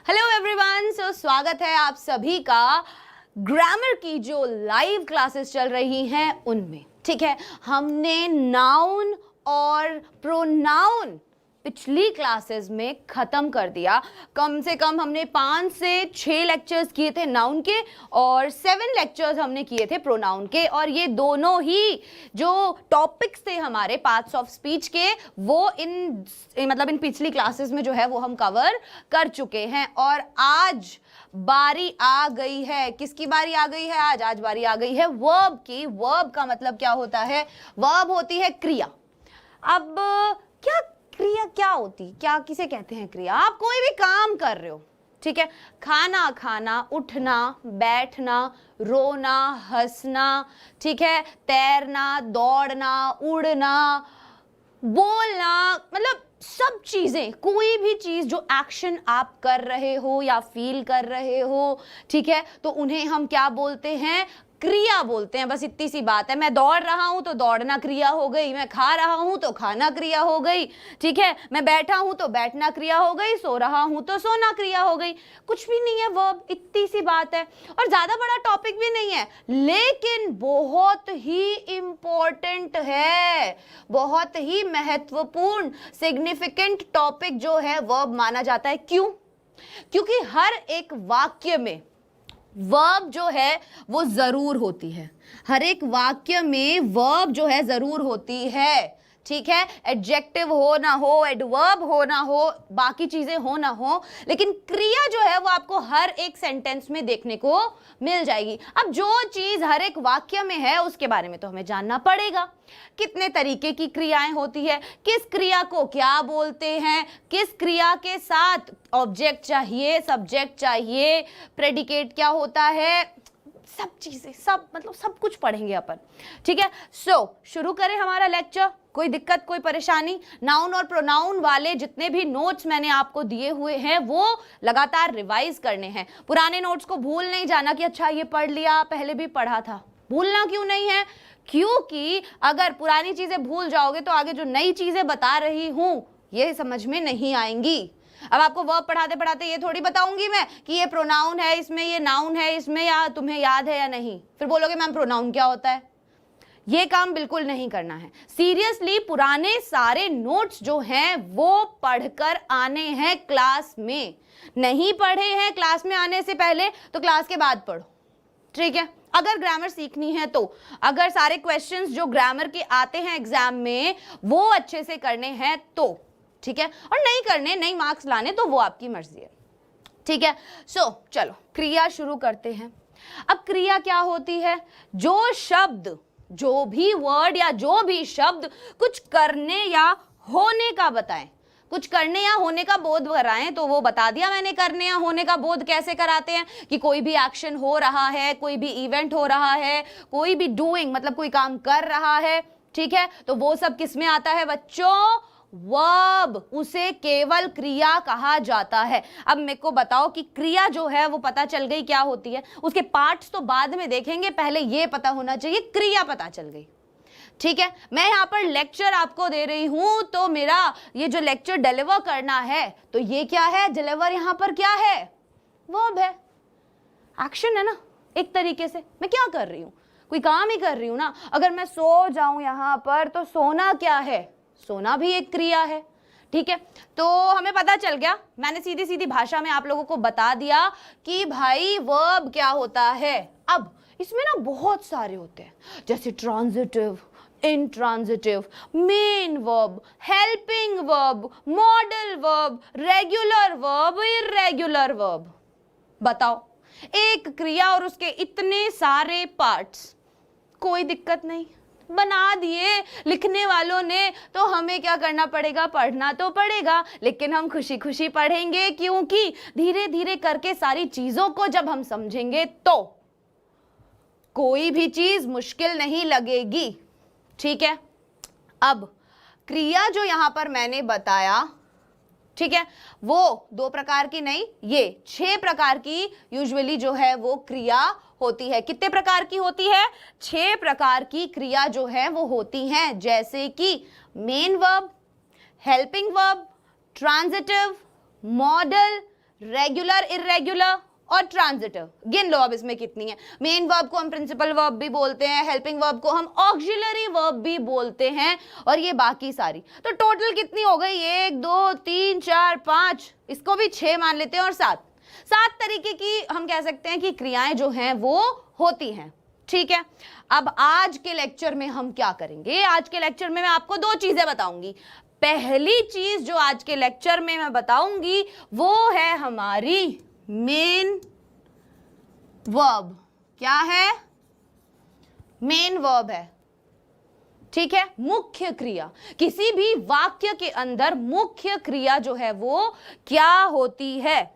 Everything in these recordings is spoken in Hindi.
हेलो एवरीवन, स्वागत है आप सभी का ग्रामर की जो लाइव क्लासेस चल रही हैं उनमें। ठीक है, हमने नाउन और प्रोनाउन पिछली क्लासेस में खत्म कर दिया। कम से कम हमने 5 से 6 लेक्चर्स किए थे नाउन के और 7 लेक्चर्स हमने किए थे प्रोनाउन के, और ये दोनों ही जो टॉपिक्स थे हमारे पार्ट्स ऑफ स्पीच के वो इन पिछली क्लासेस में जो है वो हम कवर कर चुके हैं। और आज बारी आ गई है, किसकी बारी आ गई है? आज बारी आ गई है वर्ब की। वर्ब का मतलब क्या होता है? वर्ब होती है क्रिया। अब क्या क्रिया क्या होती, क्या किसे कहते हैं क्रिया? आप कोई भी काम कर रहे हो, ठीक है, खाना खाना, उठना, बैठना, रोना, हंसना, ठीक है, तैरना, दौड़ना, उड़ना, बोलना, मतलब सब चीजें, कोई भी चीज जो एक्शन आप कर रहे हो या फील कर रहे हो, ठीक है, तो उन्हें हम क्या बोलते हैं? क्रिया बोलते हैं। बस इतनी सी बात है। मैं दौड़ रहा हूं तो दौड़ना क्रिया हो गई, मैं खा रहा हूं तो खाना क्रिया हो गई, ठीक है, मैं बैठा हूं तो बैठना क्रिया हो गई, सो रहा हूं तो सोना क्रिया हो गई। कुछ भी नहीं है वर्ब, इतनी सी बात है और ज्यादा बड़ा टॉपिक भी नहीं है, लेकिन बहुत ही इंपॉर्टेंट है, बहुत ही महत्वपूर्ण सिग्निफिकेंट टॉपिक जो है वर्ब माना जाता है। क्यों? क्योंकि हर एक वाक्य में वर्ब जो है वो जरूर होती है। हर एक वाक्य में वर्ब जो है जरूर होती है, ठीक है, एडजेक्टिव हो ना हो, एडवर्ब हो ना हो, बाकी चीजें हो ना हो, लेकिन क्रिया जो है वो आपको हर एक सेंटेंस में देखने को मिल जाएगी। अब जो चीज हर एक वाक्य में है उसके बारे में तो हमें जानना पड़ेगा। कितने तरीके की क्रियाएं होती है, किस क्रिया को क्या बोलते हैं, किस क्रिया के साथ ऑब्जेक्ट चाहिए, सब्जेक्ट चाहिए, प्रेडिकेट क्या होता है, सब चीजें, सब कुछ पढ़ेंगे अपन। ठीक है, शुरू करें हमारा लेक्चर। कोई दिक्कत, कोई परेशानी? नाउन और प्रोनाउन वाले जितने भी नोट्स मैंने आपको दिए हुए हैं वो लगातार रिवाइज करने हैं। पुराने नोट्स को भूल नहीं जाना कि अच्छा ये पढ़ लिया, पहले भी पढ़ा था। भूलना क्यों नहीं है? क्योंकि अगर पुरानी चीजें भूल जाओगे तो आगे जो नई चीजें बता रही हूं ये समझ में नहीं आएंगी। अब आपको वर्ब पढ़ाते पढ़ाते ये थोड़ी बताऊंगी मैं कि ये प्रोनाउन है इसमें, ये नाउन है इसमें, या तुम्हें याद है या नहीं। फिर बोलोगे मैम प्रोनाउन क्या होता है। ये काम बिल्कुल नहीं करना है। सीरियसली पुराने सारे नोट्स जो हैं वो पढ़कर आने हैं क्लास में। नहीं पढ़े हैं क्लास में आने से पहले तो क्लास के बाद पढ़ो, ठीक है। अगर ग्रामर सीखनी है तो, अगर सारे क्वेश्चंस जो ग्रामर के आते हैं एग्जाम में वो अच्छे से करने हैं तो, ठीक है, और नहीं करने, नहीं मार्क्स लाने तो वो आपकी मर्जी है, ठीक है। चलो क्रिया शुरू करते हैं। अब क्रिया क्या होती है? जो शब्द, जो भी वर्ड या जो भी शब्द कुछ करने या होने का बताएं, कुछ करने या होने का बोध कराएं, तो वो बता दिया मैंने। करने या होने का बोध कैसे कराते हैं? कि कोई भी एक्शन हो रहा है, कोई भी इवेंट हो रहा है, कोई भी डूइंग मतलब कोई काम कर रहा है, ठीक है, तो वो सब किस में आता है बच्चों? वर्ब। उसे केवल क्रिया कहा जाता है। अब मेरे को बताओ कि क्रिया जो है वो पता चल गई क्या होती है, उसके पार्ट्स तो बाद में देखेंगे, पहले ये पता होना चाहिए क्रिया पता चल गई, ठीक है। मैं यहाँ पर लेक्चर आपको दे रही हूं तो मेरा ये जो लेक्चर डिलीवर करना है तो ये क्या है? डिलीवर यहाँ पर क्या है? वर्ब है, एक्शन है ना। एक तरीके से मैं क्या कर रही हूँ? कोई काम ही कर रही हूँ ना। अगर मैं सो जाऊं यहाँ पर तो सोना क्या है? सोना भी एक क्रिया है, ठीक है। तो हमें पता चल गया, मैंने सीधी सीधी भाषा में आप लोगों को बता दिया कि भाई वर्ब क्या होता है। अब इसमें ना बहुत सारे होते हैं, जैसे transitive, intransitive, main verb, helping verb, modal verb, regular verb, irregular verb. बताओ, एक क्रिया और उसके इतने सारे पार्ट्स, कोई दिक्कत नहीं, बना दिए लिखने वालों ने, तो हमें क्या करना पड़ेगा? पढ़ना तो पड़ेगा, लेकिन हम खुशी खुशी पढ़ेंगे, क्योंकि धीरे धीरे करके सारी चीजों को जब हम समझेंगे तो कोई भी चीज मुश्किल नहीं लगेगी, ठीक है। अब क्रिया जो यहां पर मैंने बताया, ठीक है, वो 2 प्रकार की नहीं, ये 6 प्रकार की यूजुअली जो है वो क्रिया होती है। कितने प्रकार की होती है? 6 प्रकार की क्रिया जो है वो होती हैं, जैसे कि main verb, helping verb, transitive, model, regular, irregular और ट्रांजिटिव। गिन लो अब इसमें कितनी है। मेन वर्ब को हम प्रिंसिपल वर्ब भी बोलते हैं, हेल्पिंग वर्ब को हम ऑक्सिलरी वर्ब भी बोलते हैं, और ये बाकी सारी। तो टोटल कितनी हो गई? 1 2 3 4 5, इसको भी 6 मान लेते हैं, और 7 तरीके की हम कह सकते हैं कि क्रियाएं जो हैं वो होती हैं। ठीक है, अब आज के लेक्चर में हम क्या करेंगे? आज के लेक्चर में मैं आपको 2 चीजें बताऊंगी। पहली चीज जो आज के लेक्चर में मैं बताऊंगी वो है हमारी मेन वर्ब। क्या है? मेन वर्ब है। ठीक है, मुख्य क्रिया। किसी भी वाक्य के अंदर मुख्य क्रिया जो है वो क्या होती है?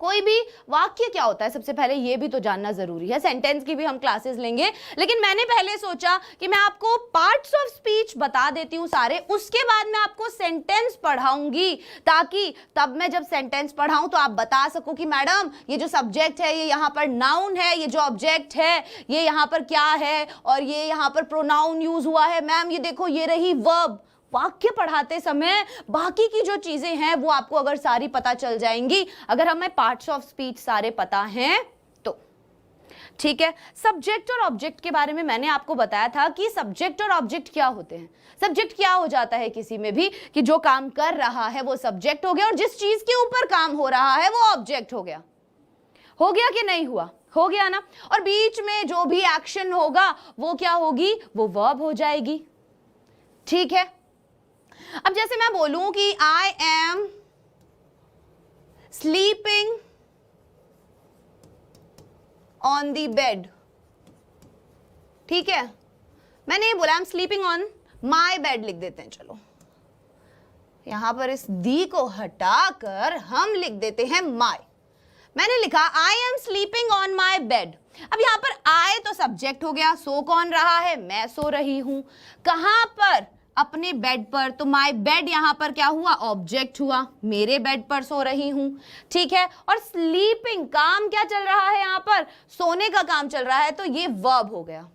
कोई भी वाक्य क्या होता है सबसे पहले ये भी तो जानना जरूरी है। सेंटेंस की भी हम क्लासेस लेंगे, लेकिन मैंने पहले सोचा कि मैं आपको पार्ट्स ऑफ स्पीच बता देती हूँ सारे, उसके बाद मैं आपको सेंटेंस पढ़ाऊंगी, ताकि तब मैं जब सेंटेंस पढ़ाऊं तो आप बता सको कि मैडम ये जो सब्जेक्ट है ये यहाँ पर नाउन है, ये जो ऑब्जेक्ट है ये यहाँ पर क्या है, और ये यहाँ पर प्रोनाउन यूज हुआ है। मैम ये देखो ये रही वर्ब। वाक्य पढ़ाते समय बाकी की जो चीजें हैं वो आपको अगर सारी पता चल जाएंगी, अगर हमें पार्ट्स ऑफ स्पीच सारे पता हैं तो। ठीक है, सब्जेक्ट और ऑब्जेक्ट के बारे में मैंने आपको बताया था कि सब्जेक्ट और ऑब्जेक्ट क्या होते हैं। सब्जेक्ट क्या हो जाता है किसी में भी कि जो काम कर रहा है वो सब्जेक्ट हो गया, और जिस चीज के ऊपर काम हो रहा है वो ऑब्जेक्ट हो गया। हो गया कि नहीं हुआ? हो गया ना। और बीच में जो भी एक्शन होगा वो क्या होगी? वो वर्ब हो जाएगी। ठीक है, अब जैसे मैं बोलूं कि I am sleeping on the bed. ठीक है, मैंने ये बोला I am sleeping on my bed, लिख देते हैं। चलो यहां पर इस दी को हटाकर हम लिख देते हैं माई। मैंने लिखा I am sleeping on my bed. अब यहां पर आई तो सब्जेक्ट हो गया, सो कौन रहा है? मैं सो रही हूं। कहां पर? अपने बेड पर। तो माई बेड यहां पर क्या हुआ? ऑब्जेक्ट हुआ। मेरे बेड पर सो रही हूं। ठीक है, और स्लीपिंग काम क्या चल रहा है? यहां पर सोने का काम चल रहा है, तो ये वर्ब हो गया।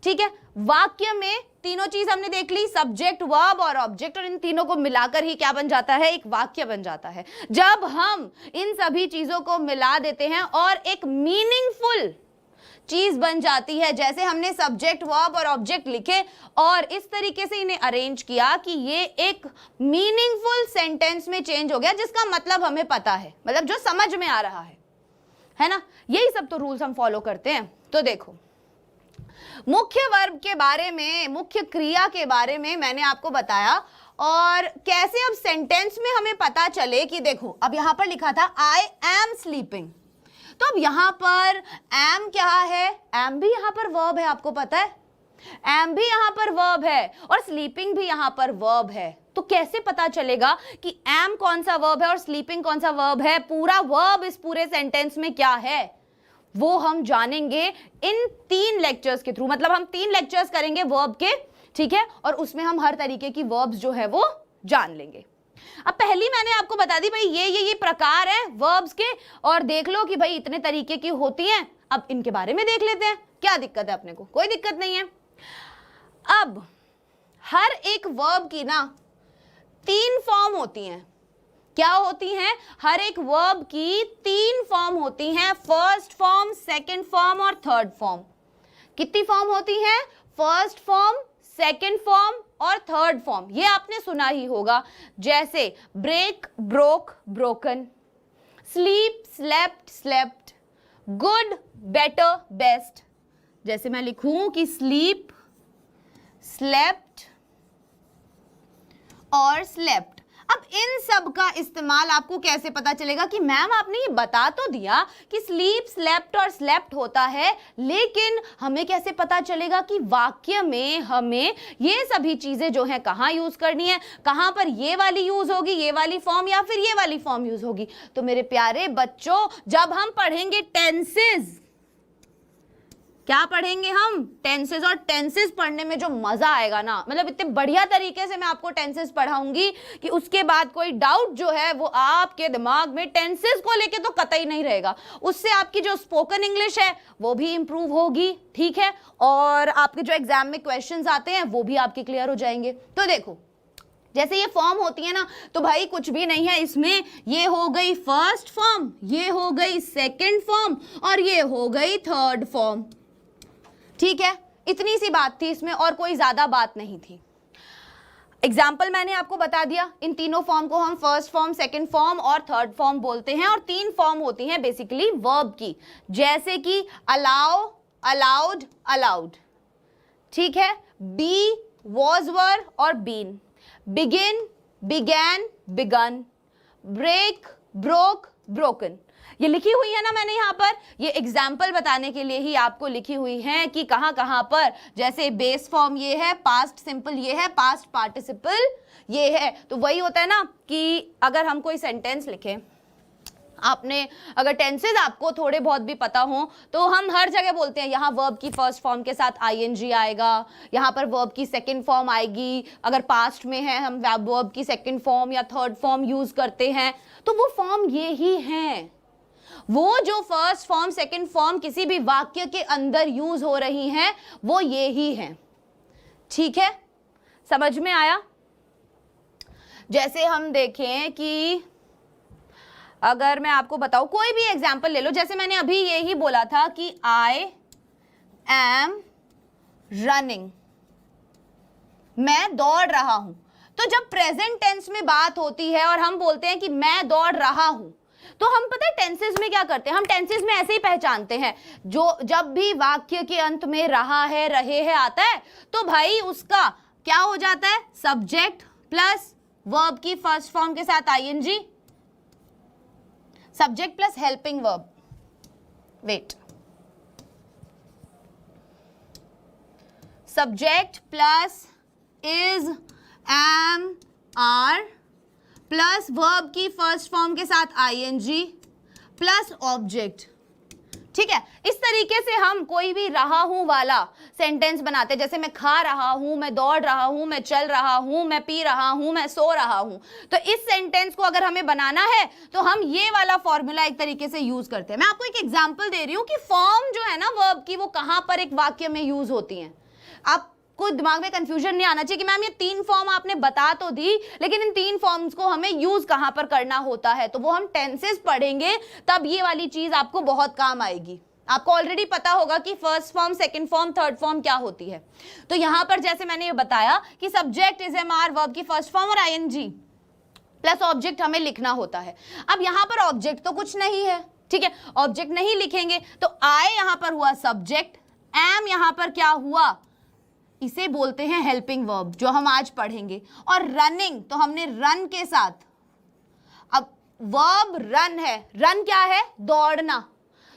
ठीक है, वाक्य में तीनों चीज हमने देख ली, सब्जेक्ट, वर्ब और ऑब्जेक्ट, और इन तीनों को मिलाकर ही क्या बन जाता है? एक वाक्य बन जाता है। जब हम इन सभी चीजों को मिला देते हैं और एक मीनिंगफुल चीज बन जाती है, जैसे हमने सब्जेक्ट, वर्ब और ऑब्जेक्ट लिखे और इस तरीके से इन्हें अरेंज किया कि ये एक मीनिंगफुल सेंटेंस में चेंज हो गया, जिसका मतलब हमें पता है, मतलब जो समझ में आ रहा है ना। यही सब तो रूल्स हम फॉलो करते हैं। तो देखो, मुख्य वर्ब के बारे में, मुख्य क्रिया के बारे में मैंने आपको बताया, और कैसे अब सेंटेंस में हमें पता चले कि देखो अब यहां पर लिखा था आई एम स्लीपिंग, तो अब यहां पर एम क्या है? एम भी यहां पर वर्ब है, आपको पता है। एम भी यहां पर वर्ब है और स्लीपिंग भी यहां पर वर्ब है। तो कैसे पता चलेगा कि एम कौन सा वर्ब है और स्लीपिंग कौन सा वर्ब है? पूरा वर्ब इस पूरे सेंटेंस में क्या है वो हम जानेंगे इन 3 लेक्चर्स के थ्रू। मतलब हम 3 लेक्चर्स करेंगे वर्ब के, ठीक है, और उसमें हम हर तरीके की वर्ब्स जो है वो जान लेंगे। अब पहली मैंने आपको बता दी भाई ये प्रकार है वर्ब्स के, और देख लो कि भाई इतने तरीके की होती हैं। अब इनके बारे में देख लेते हैं, क्या दिक्कत है अपने को? कोई दिक्कत नहीं है। अब हर एक वर्ब की ना 3 फॉर्म होती हैं। क्या होती हैं? हर एक वर्ब की 3 फॉर्म होती हैं, फर्स्ट फॉर्म, सेकंड फॉर्म और थर्ड फॉर्म। कितनी फॉर्म होती हैं? फर्स्ट फॉर्म, सेकंड फॉर्म और थर्ड फॉर्म। ये आपने सुना ही होगा, जैसे break, broke, broken, sleep, slept, slept, good, better, best. जैसे मैं लिखूं कि स्लीप, स्लेप्ट और स्लेप्ट। अब इन सब का इस्तेमाल आपको कैसे पता चलेगा कि मैम आपने ये बता तो दिया कि स्लीप, स्लेप्ट और स्लेप्ट होता है, लेकिन हमें कैसे पता चलेगा कि वाक्य में हमें ये सभी चीजें जो हैं कहाँ यूज करनी है, कहाँ पर ये वाली यूज होगी, ये वाली फॉर्म या फिर ये वाली फॉर्म यूज होगी। तो मेरे प्यारे बच्चों, जब हम पढ़ेंगे टेंसेस, क्या पढ़ेंगे हम? टेंसेस। और टेंसेस पढ़ने में जो मजा आएगा ना, मतलब इतने बढ़िया तरीके से मैं आपको टेंसेस पढ़ाऊंगी कि उसके बाद कोई डाउट जो है वो आपके दिमाग में टेंसेस को लेके तो कतई नहीं रहेगा। उससे आपकी जो स्पोकन इंग्लिश है वो भी इंप्रूव होगी, ठीक है, और आपके जो एग्जाम में क्वेश्चंस आते हैं वो भी आपके क्लियर हो जाएंगे। तो देखो, जैसे ये फॉर्म होती है ना, तो भाई कुछ भी नहीं है इसमें, ये हो गई फर्स्ट फॉर्म, ये हो गई सेकंड फॉर्म और ये हो गई थर्ड फॉर्म। ठीक है, इतनी सी बात थी इसमें और कोई ज्यादा बात नहीं थी। एग्जाम्पल मैंने आपको बता दिया, इन तीनों फॉर्म को हम फर्स्ट फॉर्म, सेकंड फॉर्म और थर्ड फॉर्म बोलते हैं। और तीन फॉर्म होती हैं बेसिकली वर्ब की, जैसे कि अलाउ, अलाउड, अलाउड। ठीक है, बी, वॉज, वर और been, begin, began, begun, break, broke, broken. ये लिखी हुई है ना मैंने यहाँ पर, ये एग्जाम्पल बताने के लिए ही आपको लिखी हुई है कि कहाँ कहाँ पर, जैसे बेस फॉर्म ये है, पास्ट सिंपल ये है, पास्ट पार्टिसिपल ये है। तो वही होता है ना कि अगर हम कोई सेंटेंस लिखें, आपने अगर टेंसेज आपको थोड़े बहुत भी पता हो तो हम हर जगह बोलते हैं यहाँ वर्ब की फर्स्ट फॉर्म के साथ आईएनजी आएगा, यहाँ पर वर्ब की सेकंड फॉर्म आएगी, अगर पास्ट में है हम वर्ब की सेकंड फॉर्म या थर्ड फॉर्म यूज करते हैं, तो वो फॉर्म ये ही हैं। वो जो फर्स्ट फॉर्म, सेकंड फॉर्म किसी भी वाक्य के अंदर यूज हो रही हैं, वो ये ही हैं। ठीक है, समझ में आया? जैसे हम देखें कि अगर मैं आपको बताऊं, कोई भी एग्जाम्पल ले लो, जैसे मैंने अभी ये ही बोला था कि आई एम रनिंग, मैं दौड़ रहा हूं। तो जब प्रेजेंट टेंस में बात होती है और हम बोलते हैं कि मैं दौड़ रहा हूं, तो हम पता है टेंसेस में क्या करते हैं, हम टेंसेस में ऐसे ही पहचानते हैं, जो जब भी वाक्य के अंत में रहा है, रहे है आता है, तो भाई उसका क्या हो जाता है, सब्जेक्ट प्लस वर्ब की फर्स्ट फॉर्म के साथ I N G, subject plus helping verb, wait, subject plus is, am, are plus verb की फर्स्ट फॉर्म के साथ आईएनजी प्लस ऑब्जेक्ट। ठीक है, इस तरीके से हम कोई भी रहा हूं वाला सेंटेंस बनाते हैं। जैसे मैं खा रहा हूं, मैं दौड़ रहा हूं, मैं चल रहा हूं, मैं पी रहा हूं, मैं सो रहा हूं। तो इस सेंटेंस को अगर हमें बनाना है तो हम ये वाला फॉर्मूला एक तरीके से यूज करते हैं। मैं आपको एक एग्जांपल दे रही हूं कि फॉर्म जो है ना वर्ब की, वो कहां पर एक वाक्य में यूज होती है। आप को दिमाग में कंफ्यूजन नहीं आना चाहिए कि मैम ये तीन फॉर्म आपने बता तो दी, लेकिन इन तीन फॉर्म्स को हमें यूज कहां पर करना होता है। तो वो हम टेंसेस पढ़ेंगे, तब ये वाली चीज आपको बहुत काम आएगी। आपको ऑलरेडी पता होगा कि first form, second form, third form क्या होती है। तो यहां पर जैसे मैंने ये बताया कि subject is, am, are verb की फर्स्ट फॉर्म और आईएनजी प्लस ऑब्जेक्ट हमें लिखना होता है। अब यहां पर ऑब्जेक्ट तो कुछ नहीं है, ठीक है, ऑब्जेक्ट नहीं लिखेंगे, तो आई यहां पर हुआ सब्जेक्ट, एम यहां पर क्या हुआ, इसे बोलते हैं हेल्पिंग वर्ब, जो हम आज पढ़ेंगे। और रनिंग, तो हमने रन के साथ, अब वर्ब रन है, रन क्या है, दौड़ना,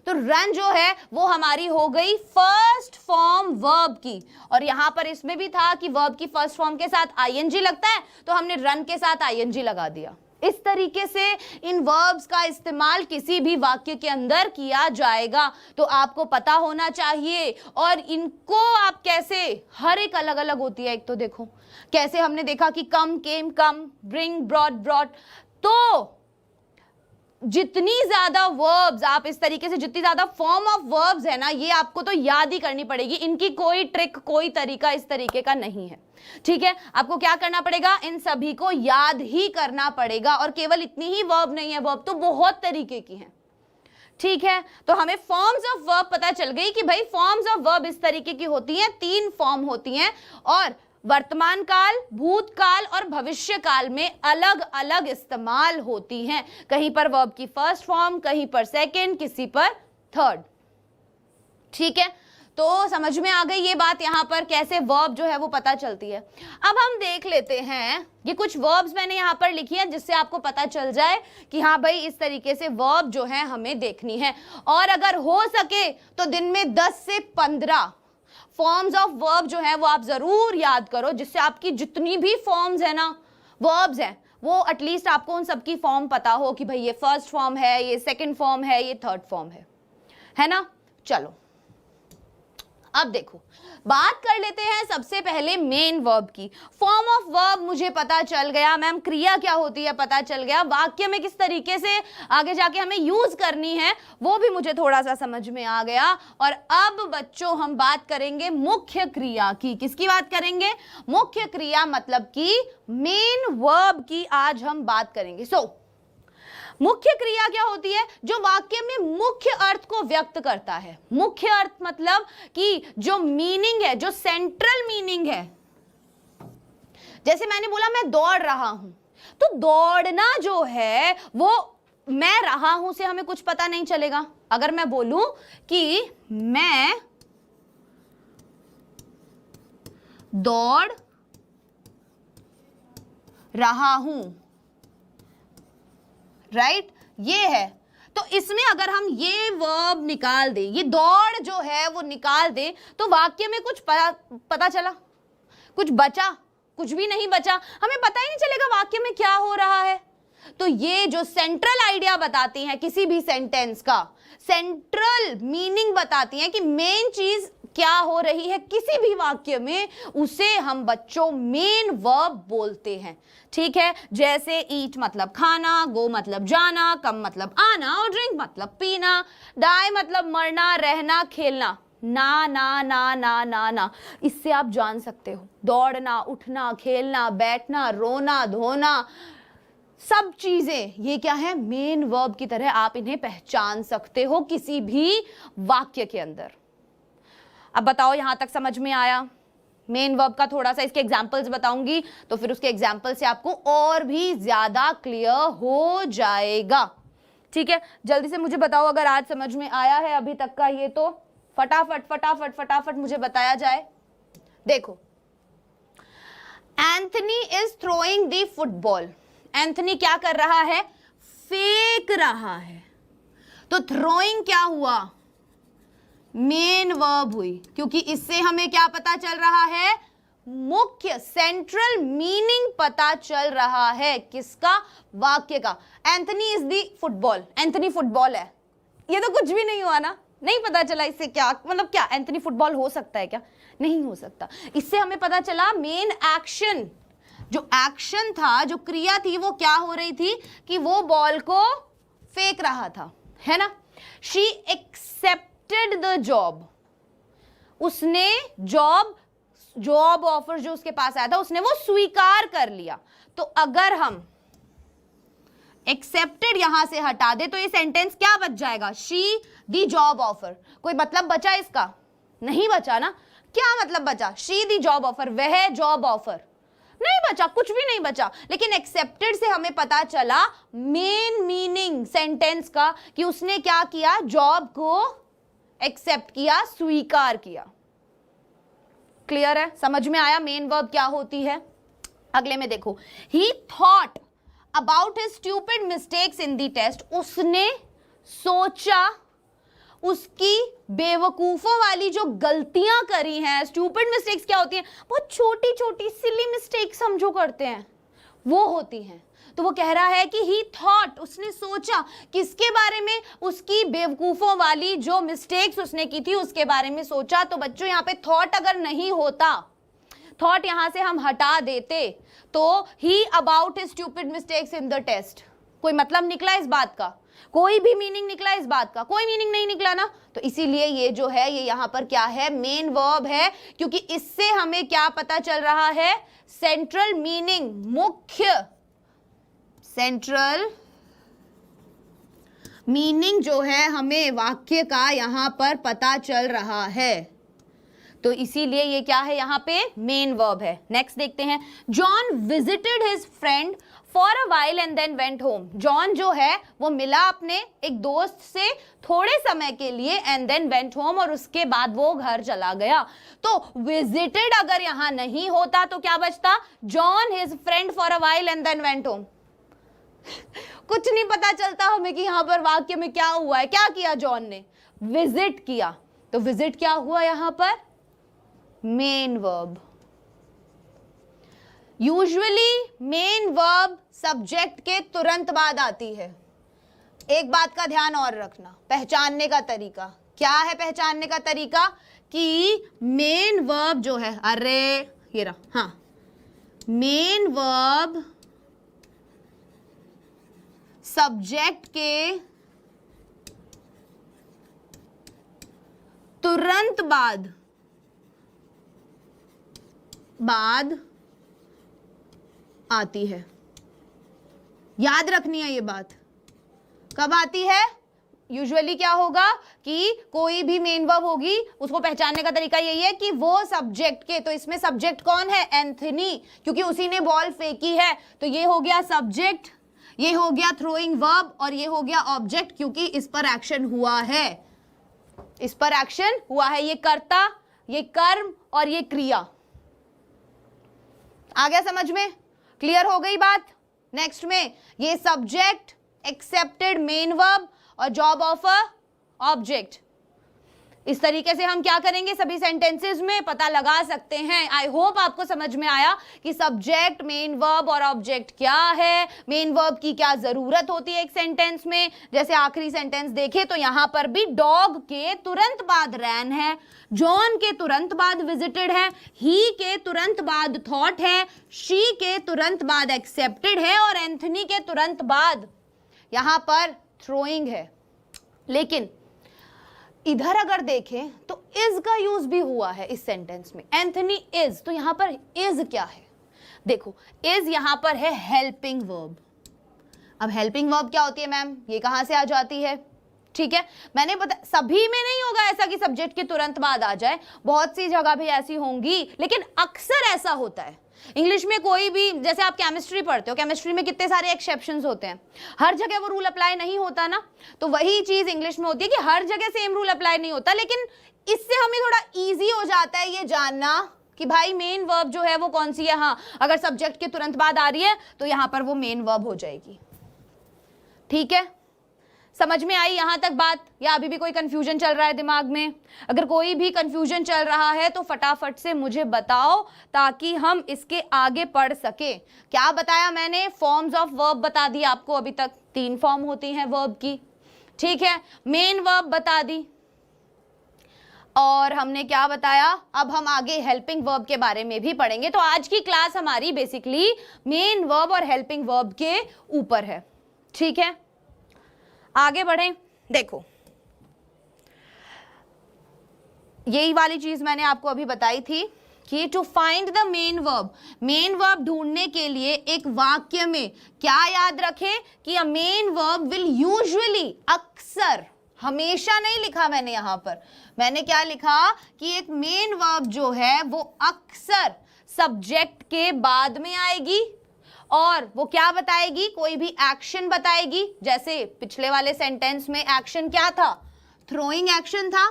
तो रन जो है वो हमारी हो गई फर्स्ट फॉर्म वर्ब की। और यहां पर इसमें भी था कि वर्ब की फर्स्ट फॉर्म के साथ आईएनजी लगता है, तो हमने रन के साथ आईएनजी लगा दिया। इस तरीके से इन वर्ब्स का इस्तेमाल किसी भी वाक्य के अंदर किया जाएगा, तो आपको पता होना चाहिए। और इनको आप कैसे, हर एक अलग अलग होती है। एक तो देखो कैसे हमने देखा कि कम, केम, कम, ब्रिंग, ब्रॉट, ब्रॉट। तो जितनी ज्यादा वर्ब्स आप इस तरीके से, जितनी ज्यादा फॉर्म ऑफ वर्ब्स है ना, ये आपको तो याद ही करनी पड़ेगी। इनकी कोई ट्रिक, कोई तरीका इस तरीके का नहीं है। ठीक है, आपको क्या करना पड़ेगा, इन सभी को याद ही करना पड़ेगा। और केवल इतनी ही वर्ब नहीं है, वर्ब तो बहुत तरीके की हैं। ठीक है, तो हमें फॉर्म्स ऑफ वर्ब पता चल गई कि भाई फॉर्म्स ऑफ वर्ब इस तरीके की होती हैं, तीन फॉर्म होती हैं। और वर्तमान काल, भूतकाल और भविष्य काल में अलग अलग इस्तेमाल होती हैं। कहीं पर वर्ब की फर्स्ट फॉर्म, कहीं पर सेकंड, किसी पर थर्ड। ठीक है, तो समझ में आ गई ये बात, यहां पर कैसे वर्ब जो है वो पता चलती है। अब हम देख लेते हैं, ये कुछ वर्ब्स मैंने यहां पर लिखी है जिससे आपको पता चल जाए कि हाँ भाई इस तरीके से वर्ब जो है हमें देखनी है। और अगर हो सके तो दिन में 10 से 15 फॉर्म्स ऑफ वर्ब जो है वो आप जरूर याद करो, जिससे आपकी जितनी भी फॉर्म्स है ना, वर्ब्स हैं, वो एटलीस्ट आपको उन सबकी फॉर्म पता हो कि भाई ये फर्स्ट फॉर्म है, ये सेकंड फॉर्म है, ये थर्ड फॉर्म है ना। चलो अब देखो, बात कर लेते हैं सबसे पहले मेन वर्ब की। फॉर्म ऑफ वर्ब मुझे पता चल गया, मैम क्रिया क्या होती है पता चल गया, वाक्य में किस तरीके से आगे जाके हमें यूज करनी है वो भी मुझे थोड़ा सा समझ में आ गया। और अब बच्चों हम बात करेंगे मुख्य क्रिया की। किसकी बात करेंगे? मुख्य क्रिया मतलब कि मेन वर्ब की आज हम बात करेंगे। मुख्य क्रिया क्या होती है? जो वाक्य में मुख्य अर्थ को व्यक्त करता है। मुख्य अर्थ मतलब कि जो मीनिंग है, जो सेंट्रल मीनिंग है। जैसे मैंने बोला मैं दौड़ रहा हूं, तो दौड़ना जो है वो मैं रहा हूं से हमें कुछ पता नहीं चलेगा। अगर मैं बोलूं कि मैं दौड़ रहा हूं, राइट, ये है। तो इसमें अगर हम ये वर्ब निकाल दें, ये दौड़ जो है वो निकाल दें, तो वाक्य में कुछ पता चला? कुछ बचा? कुछ भी नहीं बचा। हमें पता ही नहीं चलेगा वाक्य में क्या हो रहा है। तो ये जो सेंट्रल आइडिया बताती हैं किसी भी सेंटेंस का, सेंट्रल मीनिंग बताती हैं कि मेन चीज क्या हो रही है किसी भी वाक्य में, उसे हम बच्चों मेन वर्ब बोलते हैं। ठीक है, जैसे ईट मतलब खाना, गो मतलब जाना, कम मतलब आना और ड्रिंक मतलब पीना, डाई मतलब मरना, रहना, खेलना। ना ना ना ना ना ना, इससे आप जान सकते हो दौड़ना, उठना, खेलना, बैठना, रोना, धोना, सब चीजें ये क्या है? मेन वर्ब की तरह आप इन्हें पहचान सकते हो किसी भी वाक्य के अंदर। अब बताओ यहां तक समझ में आया? मेन वर्ब का थोड़ा सा इसके एग्जांपल्स बताऊंगी तो फिर उसके एग्जांपल से आपको और भी ज्यादा क्लियर हो जाएगा। ठीक है, जल्दी से मुझे बताओ अगर आज समझ में आया है अभी तक का ये, तो फटाफट फटाफट फटाफट मुझे बताया जाए। देखो, Anthony is throwing the football. Anthony क्या कर रहा है? फेंक रहा है। तो थ्रोइंग क्या हुआ? मेन वर्ब हुई, क्योंकि इससे हमें क्या पता चल रहा है? मुख्य सेंट्रल मीनिंग पता चल रहा है। किसका? वाक्य का। Anthony is the football, Anthony football है, ये तो कुछ भी नहीं हुआ ना, नहीं पता चला इससे क्या मतलब, क्या एंथनी फुटबॉल हो सकता है क्या? नहीं हो सकता। इससे हमें पता चला मेन एक्शन, जो एक्शन था, जो क्रिया थी, वो क्या हो रही थी कि वो बॉल को फेंक रहा था, है ना। शी एक्सेप्टेड द जॉब, उसने जॉब ऑफर जो उसके पास आया था उसने वो स्वीकार कर लिया। तो अगर हम एक्सेप्टेड यहां से हटा दे तो ये सेंटेंस क्या बच जाएगा? She the job offer. कोई मतलब बचा इसका? नहीं बचा ना। क्या मतलब बचा? शी दी जॉब ऑफर, वह जॉब ऑफर, नहीं बचा, कुछ भी नहीं बचा। लेकिन एक्सेप्टेड से हमें पता चला मेन मीनिंग सेंटेंस का कि उसने क्या किया? जॉब को एक्सेप्ट किया, स्वीकार किया। क्लियर है? समझ में आया मेन वर्ब क्या होती है? अगले में देखो, he thought about his stupid mistakes in the test. उसने सोचा उसकी बेवकूफों वाली जो गलतियां करी हैं। स्टूपिड मिस्टेक्स क्या होती हैं? बहुत छोटी छोटी सिली मिस्टेक्स हम जो करते हैं वो होती हैं। तो वो कह रहा है कि ही थॉट, उसने सोचा, किसके बारे में? उसकी बेवकूफों वाली जो मिस्टेक्स उसने की थी उसके बारे में सोचा। तो बच्चों यहाँ पे थॉट अगर नहीं होता, थॉट यहां से हम हटा देते तो ही about his stupid mistakes in the test, कोई मतलब निकला इस बात का? कोई भी मीनिंग निकला इस बात का? कोई मीनिंग नहीं निकला ना। तो इसीलिए ये जो है ये यहां पर क्या है? मेन वर्ब है, क्योंकि इससे हमें क्या पता चल रहा है? सेंट्रल मीनिंग, मुख्य सेंट्रल मीनिंग जो है हमें वाक्य का यहां पर पता चल रहा है। तो इसीलिए ये क्या है? यहां पे मेन वर्ब है। नेक्स्ट देखते हैं, John visited his friend for a while and then went home. John जो है वो मिला अपने एक दोस्त से थोड़े समय के लिए, एंड देन वेंट होम, और उसके बाद वो घर चला गया। तो विजिटेड अगर यहां नहीं होता तो क्या बचता? John his friend for a while and then went home. कुछ नहीं पता चलता हमें कि यहां पर वाक्य में क्या हुआ है। क्या किया जॉन ने? विजिट किया। तो विजिट क्या हुआ यहां पर? Main verb. Usually main verb subject के तुरंत बाद आती है। एक बात का ध्यान और रखना, पहचानने का तरीका क्या है? पहचानने का तरीका कि मेन वर्ब जो है, अरे ये रहा, हाँ, मेन वर्ब सब्जेक्ट के तुरंत बाद आती है। याद रखनी है ये बात। कब आती है? यूजुअली क्या होगा कि कोई भी मेन वर्ब होगी, उसको पहचानने का तरीका यही है कि वो सब्जेक्ट के, तो इसमें सब्जेक्ट कौन है? एंथनी, क्योंकि उसी ने बॉल फेंकी है, तो ये हो गया सब्जेक्ट, ये हो गया थ्रोइंग वर्ब, और ये हो गया ऑब्जेक्ट, क्योंकि इस पर एक्शन हुआ है, इस पर एक्शन हुआ है। ये कर्ता, ये कर्म और ये क्रिया। आ गया समझ में? क्लियर हो गई बात? नेक्स्ट में ये सब्जेक्ट, एक्सेप्टेड मेन वर्ब और जॉब ऑफ अ ऑब्जेक्ट। इस तरीके से हम क्या करेंगे, सभी सेंटेंसेस में पता लगा सकते हैं। आई होप आपको समझ में आया कि सब्जेक्ट, मेन वर्ब और ऑब्जेक्ट क्या है, मेन वर्ब की क्या जरूरत होती है एक सेंटेंस में। जैसे आखिरी सेंटेंस देखे तो यहां पर भी डॉग के तुरंत बाद रैन है, जॉन के तुरंत बाद विजिटेड है, ही के तुरंत बाद थॉट है, शी के तुरंत बाद एक्सेप्टेड है और एंथनी के तुरंत बाद यहां पर थ्रोइंग है। लेकिन इधर अगर देखें तो इज का यूज भी हुआ है इस सेंटेंस में, एंथनी इज, तो यहां पर इज क्या है? देखो, इज यहां पर है हेल्पिंग वर्ब। अब हेल्पिंग वर्ब क्या होती है मैम, ये कहां से आ जाती है? ठीक है, मैंने बता, सभी में नहीं होगा ऐसा कि सब्जेक्ट के तुरंत बाद आ जाए, बहुत सी जगह भी ऐसी होंगी, लेकिन अक्सर ऐसा होता है। इंग्लिश में कोई भी, जैसे आप केमिस्ट्री पढ़ते हो, केमिस्ट्री में कितने सारे एक्सेप्शंस होते हैं, हर जगह वो रूल अप्लाई नहीं होता ना, तो वही चीज इंग्लिश में होती है कि हर जगह सेम रूल अप्लाई नहीं होता, लेकिन इससे हमें थोड़ा इजी हो जाता है ये जानना कि भाई मेन वर्ब जो है वो कौन सी है। हाँ, अगर सब्जेक्ट के तुरंत बाद आ रही है तो यहां पर वो मेन वर्ब हो जाएगी। ठीक है, समझ में आई यहां तक बात, या अभी भी कोई कंफ्यूजन चल रहा है दिमाग में? अगर कोई भी कंफ्यूजन चल रहा है तो फटाफट से मुझे बताओ ताकि हम इसके आगे पढ़ सके। क्या बताया मैंने? फॉर्म्स ऑफ वर्ब बता दी आपको, अभी तक 3 फॉर्म होती हैं वर्ब की। ठीक है, मेन वर्ब बता दी, और हमने क्या बताया, अब हम आगे हेल्पिंग वर्ब के बारे में भी पढ़ेंगे। तो आज की क्लास हमारी बेसिकली मेन वर्ब और हेल्पिंग वर्ब के ऊपर है। ठीक है, आगे बढ़ें। देखो, यही वाली चीज मैंने आपको अभी बताई थी कि to find the main verb, main verb ढूंढने के लिए एक वाक्य में क्या याद रखें कि अ मेन वर्ब विल यूजुअली, अक्सर, हमेशा नहीं लिखा मैंने यहां पर, मैंने क्या लिखा कि एक मेन वर्ब जो है वो अक्सर सब्जेक्ट के बाद में आएगी, और वो क्या बताएगी, कोई भी एक्शन बताएगी। जैसे पिछले वाले सेंटेंस में एक्शन क्या था, थ्रोइंग एक्शन था।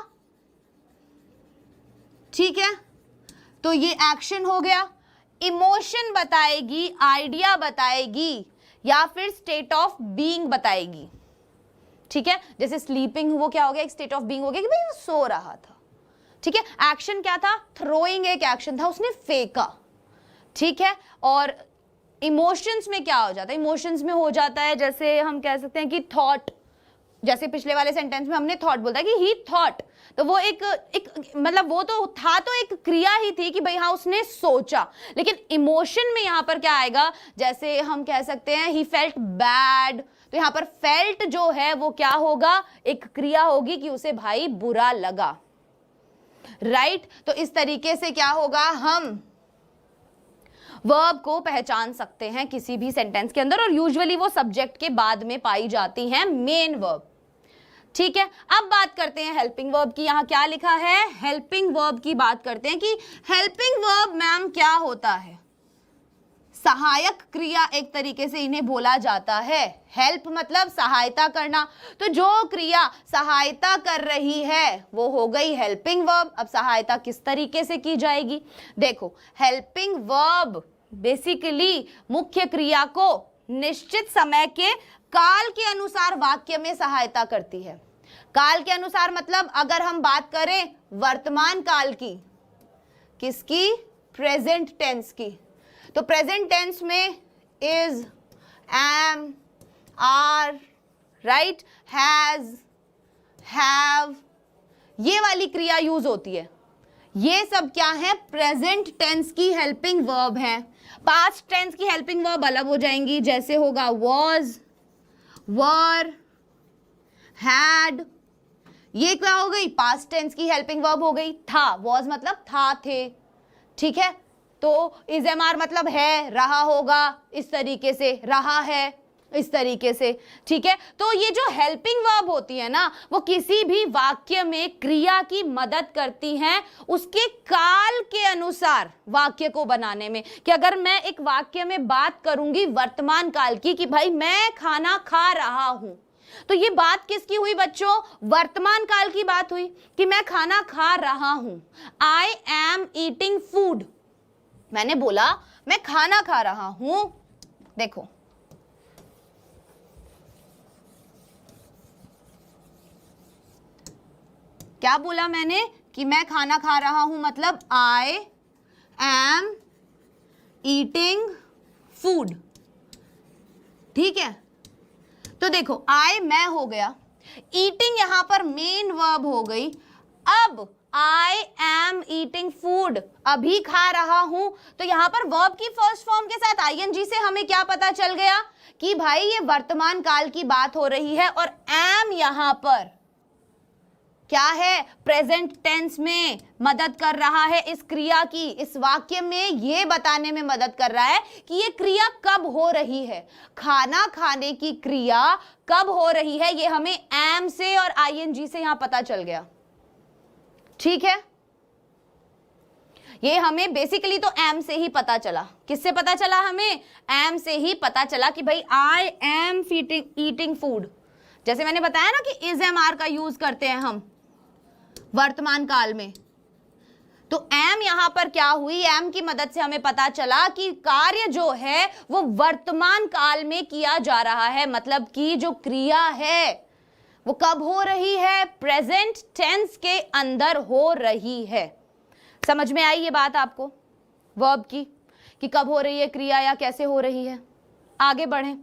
ठीक है, तो ये एक्शन हो गया। इमोशन बताएगी, आइडिया बताएगी, या फिर स्टेट ऑफ बीइंग बताएगी। ठीक है, जैसे स्लीपिंग, वो क्या हो गया, एक स्टेट ऑफ बीइंग हो गया कि भाई वो सो रहा था। ठीक है, एक्शन क्या था, थ्रोइंग एक एक्शन था, उसने फेंका। ठीक है, और इमोशंस में क्या हो जाता है, इमोशंस में हो जाता है, जैसे हम कह सकते हैं कि थॉट, जैसे पिछले वाले सेंटेंस में हमने थॉट बोलता है कि ही थॉट, तो वो एक मतलब वो तो था, तो एक क्रिया ही थी कि भाई हाँ उसने सोचा। लेकिन इमोशन में यहां पर क्या आएगा, जैसे हम कह सकते हैं ही फेल्ट बैड, तो यहां पर फेल्ट जो है वो क्या होगा, एक क्रिया होगी कि उसे भाई बुरा लगा। राइट, तो इस तरीके से क्या होगा, हम वर्ब को पहचान सकते हैं किसी भी सेंटेंस के अंदर, और यूजुअली वो सब्जेक्ट के बाद में पाई जाती हैं, मेन वर्ब। ठीक है, अब बात करते हैं हेल्पिंग वर्ब की। यहां क्या लिखा है, हेल्पिंग वर्ब की बात करते हैं कि हेल्पिंग वर्ब मैम क्या होता है। सहायक क्रिया एक तरीके से इन्हें बोला जाता है। हेल्प मतलब सहायता करना, तो जो क्रिया सहायता कर रही है वो हो गई हेल्पिंग वर्ब। अब सहायता किस तरीके से की जाएगी, देखो, हेल्पिंग वर्ब बेसिकली मुख्य क्रिया को निश्चित समय के काल के अनुसार वाक्य में सहायता करती है। काल के अनुसार मतलब अगर हम बात करें वर्तमान काल की, किसकी, प्रेजेंट टेंस की, तो प्रेजेंट टेंस में is, am, are, right, has, have, ये वाली क्रिया यूज होती है। ये सब क्या है, प्रेजेंट टेंस की हेल्पिंग वर्ब है। पास्ट टेंस की हेल्पिंग वर्ब अलग हो जाएंगी, जैसे होगा was, were, had। ये क्या हो गई, पास्ट टेंस की हेल्पिंग वर्ब हो गई। था, was मतलब था, थे, ठीक है। तो इज एम आर मतलब है, रहा होगा, इस तरीके से, रहा है, इस तरीके से, ठीक है। तो ये जो हेल्पिंग वर्ब होती है ना, वो किसी भी वाक्य में क्रिया की मदद करती हैं उसके काल के अनुसार वाक्य को बनाने में। कि अगर मैं एक वाक्य में बात करूंगी वर्तमान काल की कि भाई मैं खाना खा रहा हूं, तो ये बात किसकी हुई बच्चों, वर्तमान काल की बात हुई कि मैं खाना खा रहा हूं। आई एम ईटिंग फूड, मैंने बोला मैं खाना खा रहा हूं। देखो क्या बोला मैंने कि मैं खाना खा रहा हूं, मतलब आई एम ईटिंग फूड, ठीक है। तो देखो आई मैं हो गया, ईटिंग यहां पर मेन वर्ब हो गई। अब आई एम ईटिंग फूड, अभी खा रहा हूं, तो यहां पर वर्ब की फर्स्ट फॉर्म के साथ आईएनजी से हमें क्या पता चल गया कि भाई ये वर्तमान काल की बात हो रही है। और एम यहां पर क्या है, प्रेजेंट टेंस में मदद कर रहा है इस क्रिया की, इस वाक्य में ये बताने में मदद कर रहा है कि ये क्रिया कब हो रही है। खाना खाने की क्रिया कब हो रही है, ये हमें एम से और आईएनजी से यहां पता चल गया, ठीक है। ये हमें बेसिकली तो एम से ही पता चला। किससे पता चला, हमें एम से ही पता चला कि भाई आई एम ईटिंग फूड। जैसे मैंने बताया ना कि इज एम आर का यूज करते हैं हम वर्तमान काल में, तो एम यहां पर क्या हुई, एम की मदद से हमें पता चला कि कार्य जो है वो वर्तमान काल में किया जा रहा है। मतलब कि जो क्रिया है वो कब हो रही है, प्रेजेंट टेंस के अंदर हो रही है। समझ में आई ये बात आपको वर्ब की कि कब हो रही है क्रिया या कैसे हो रही है। आगे बढ़ें,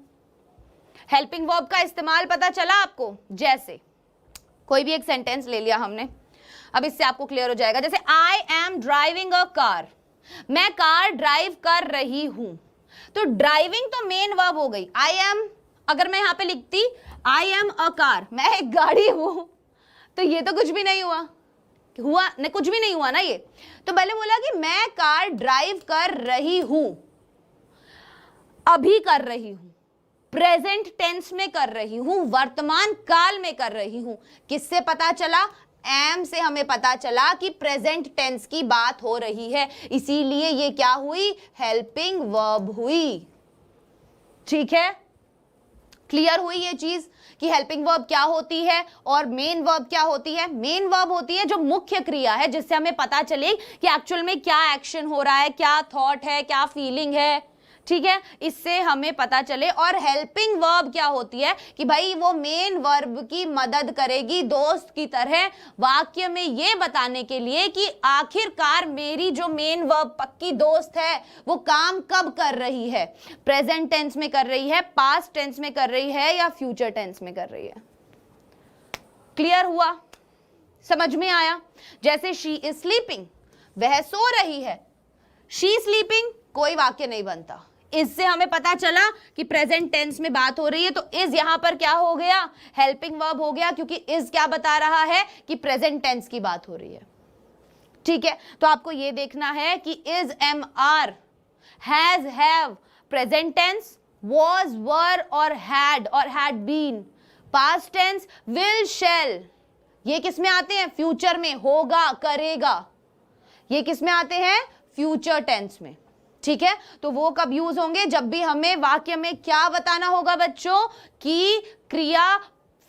हेल्पिंग वर्ब का इस्तेमाल पता चला आपको। जैसे कोई भी एक सेंटेंस ले लिया हमने, अब इससे आपको क्लियर हो जाएगा। जैसे I am driving a car, मैं कार ड्राइव कर रही हूं, तो ड्राइविंग तो मेन वर्ब हो गई। आई एम, अगर मैं यहां पे लिखती आई एम अ कार, मैं एक गाड़ी हूं, तो ये तो कुछ भी नहीं हुआ नहीं, कुछ भी नहीं हुआ ना ये। तो पहले बोला कि मैं कार ड्राइव कर रही हूं, अभी कर रही हूं, प्रेजेंट टेंस में कर रही हूं, वर्तमान काल में कर रही हूं। किससे पता चला, एम से हमें पता चला कि प्रेजेंट टेंस की बात हो रही है, इसीलिए ये क्या हुई, हेल्पिंग वर्ब हुई, ठीक है। क्लियर हुई ये चीज कि हेल्पिंग वर्ब क्या होती है और मेन वर्ब क्या होती है। मेन वर्ब होती है जो मुख्य क्रिया है, जिससे हमें पता चले कि एक्चुअल में क्या एक्शन हो रहा है, क्या थॉट है, क्या फीलिंग है, ठीक है, इससे हमें पता चले। और हेल्पिंग वर्ब क्या होती है कि भाई वो मेन वर्ब की मदद करेगी दोस्त की तरह वाक्य में ये बताने के लिए कि आखिरकार मेरी जो मेन वर्ब पक्की दोस्त है वो काम कब कर रही है, प्रेजेंट टेंस में कर रही है, पास्ट टेंस में कर रही है या फ्यूचर टेंस में कर रही है। क्लियर हुआ, समझ में आया। जैसे शी इज स्लीपिंग, वह सो रही है, शी स्लीपिंग कोई वाक्य नहीं बनता। इससे हमें पता चला कि प्रेजेंट टेंस में बात हो रही है, तो इज यहां पर क्या हो गया, हेल्पिंग वर्ब हो गया, क्योंकि इज क्या बता रहा है कि प्रेजेंट टेंस की बात हो रही है, ठीक है। तो आपको यह देखना है कि is, am, are, has, have, present tense, was, were और had been, past tense will, shall, ये किस में आते हैं, फ्यूचर में, होगा, करेगा, ये किस में आते हैं, फ्यूचर टेंस में, ठीक है। तो वो कब यूज होंगे, जब भी हमें वाक्य में क्या बताना होगा बच्चों कि क्रिया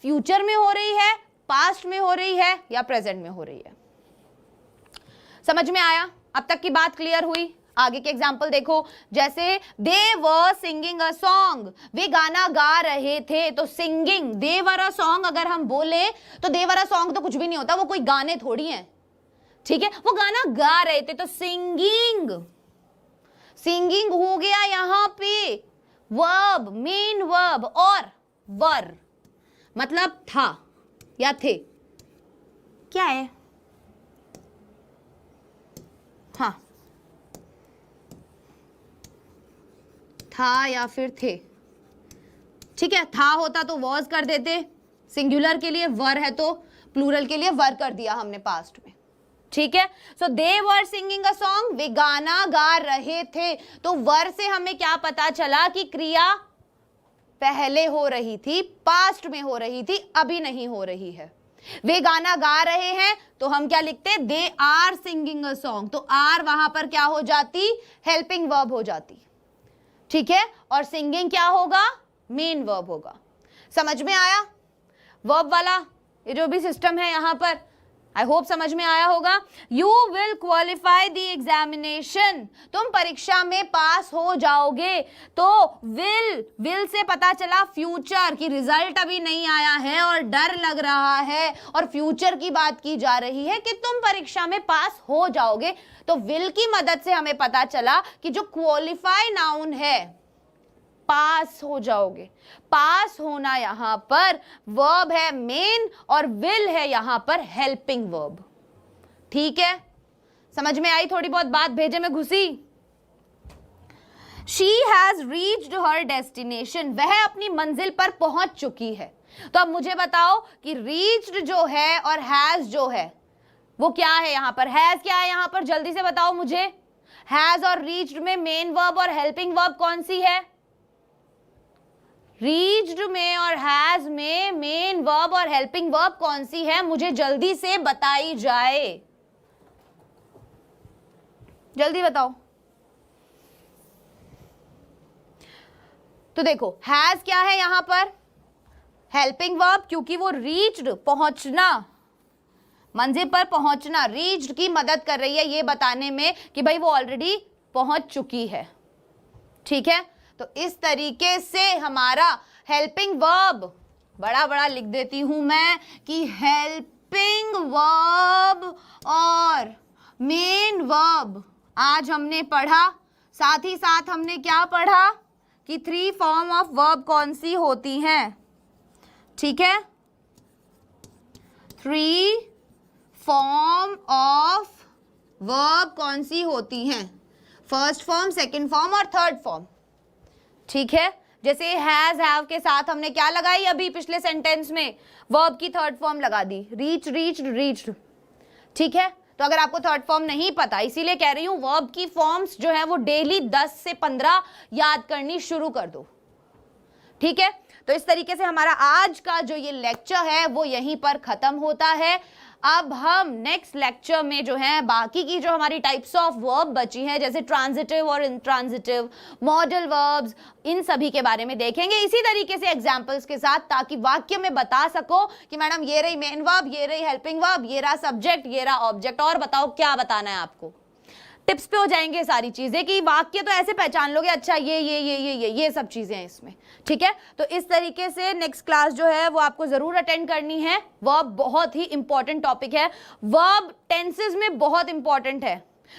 फ्यूचर में हो रही है, पास्ट में हो रही है या प्रेजेंट में हो रही है। समझ में आया, अब तक की बात क्लियर हुई। आगे के एग्जाम्पल देखो, जैसे दे वर सिंगिंग अ सॉन्ग, वे गाना गा रहे थे। तो singing, they were a song अगर हम बोले तो दे वर अ सॉन्ग तो कुछ भी नहीं होता, वो कोई गाने थोड़ी हैं, ठीक है, वो गाना गा रहे थे। तो सिंगिंग, सिंगिंग हो गया यहां पे वर्ब, मेन वर्ब, और वर मतलब था या थे, क्या है, हाँ, था या फिर थे, ठीक है। था होता तो वॉज कर देते, सिंगुलर के लिए, वर है तो प्लूरल के लिए वर कर दिया हमने पास्ट में, ठीक है। सो दे वर सिंगिंग अ सॉन्ग, वे गाना गा रहे थे। तो वर से हमें क्या पता चला कि क्रिया पहले हो रही थी, पास्ट में हो रही थी, अभी नहीं हो रही है। वे गाना गा रहे हैं तो हम क्या लिखते, they are singing a song. तो आर वहां पर क्या हो जाती, हेल्पिंग वर्ब हो जाती, ठीक है। और सिंगिंग क्या होगा, मेन वर्ब होगा। समझ में आया वर्ब वाला ये जो भी सिस्टम है यहां पर, आई होप समझ में आया होगा। You will qualify the examination, तुम परीक्षा में पास हो जाओगे। तो विल से पता चला फ्यूचर की, रिजल्ट अभी नहीं आया है और डर लग रहा है और फ्यूचर की बात की जा रही है कि तुम परीक्षा में पास हो जाओगे। तो विल की मदद से हमें पता चला कि जो क्वालिफाई नाउन है, पास हो जाओगे। पास होना यहां पर वर्ब है मेन और विल है यहां पर हेल्पिंग वर्ब, ठीक है। समझ में आई थोड़ी बहुत बात, भेजे में घुसी। She has reached her destination, वह अपनी मंजिल पर पहुंच चुकी है। तो अब मुझे बताओ कि रीच्ड जो है और हैज जो है वो क्या है यहां पर, हैज क्या है यहां पर, जल्दी से बताओ मुझे। हैज और रीच्ड में मेन वर्ब और हेल्पिंग वर्ब कौन सी है, रीच्ड में और हैज में मेन वर्ब और हेल्पिंग वर्ब कौन सी है, मुझे जल्दी से बताई जाए, जल्दी बताओ। तो देखो हैज क्या है यहां पर, हेल्पिंग वर्ब, क्योंकि वो रीच्ड, पहुंचना, मंजिल पर पहुंचना, रीच्ड की मदद कर रही है ये बताने में कि भाई वो ऑलरेडी पहुंच चुकी है, ठीक है। तो इस तरीके से हमारा हेल्पिंग वर्ब, बड़ा बड़ा लिख देती हूं मैं कि हेल्पिंग वर्ब और मेन वर्ब आज हमने पढ़ा। साथ ही साथ हमने क्या पढ़ा कि 3 फॉर्म ऑफ वर्ब कौन सी होती हैं, ठीक है। 3 फॉर्म ऑफ वर्ब कौन सी होती हैं, फर्स्ट फॉर्म, सेकंड फॉर्म और थर्ड फॉर्म, ठीक है। जैसे हैज हैव के साथ हमने क्या लगाई अभी पिछले सेंटेंस में, वर्ब की थर्ड फॉर्म लगा दी, रीच रीच्ड रीच्ड, ठीक है। तो अगर आपको थर्ड फॉर्म नहीं पता, इसीलिए कह रही हूं वर्ब की फॉर्म्स जो है वो डेली 10 से 15 याद करनी शुरू कर दो, ठीक है। तो इस तरीके से हमारा आज का जो ये लेक्चर है वो यहीं पर खत्म होता है। अब हम नेक्स्ट लेक्चर में जो है बाकी की जो हमारी टाइप्स ऑफ वर्ब बची हैं, जैसे ट्रांजिटिव और इंट्रांजिटिव, मॉडल वर्ब्स, इन सभी के बारे में देखेंगे इसी तरीके से एग्जांपल्स के साथ, ताकि वाक्य में बता सको कि मैडम ये रही मेन वर्ब, ये रही हेल्पिंग वर्ब, ये रहा सब्जेक्ट, ये रहा ऑब्जेक्ट, और बताओ क्या बताना है आपको। टिप्स पे हो जाएंगे सारी चीजें कि वाक्य तो ऐसे पहचान लोगे, अच्छा ये सब चीजें हैं इसमें, ठीक है। तो इस तरीके से नेक्स्ट क्लास जो है वो आपको जरूर अटेंड करनी है। वर्ब बहुत ही इंपॉर्टेंट टॉपिक है, वर्ब टेंसेस में बहुत इंपॉर्टेंट है।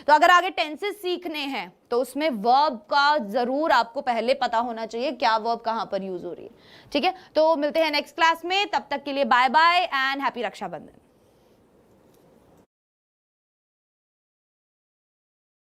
तो अगर आगे टेंसेस सीखने हैं तो उसमें वर्ब का जरूर आपको पहले पता होना चाहिए, क्या वर्ब कहां पर यूज हो रही है, ठीक है। तो मिलते हैं नेक्स्ट क्लास में, तब तक के लिए bye bye and happy Rakshabandhan.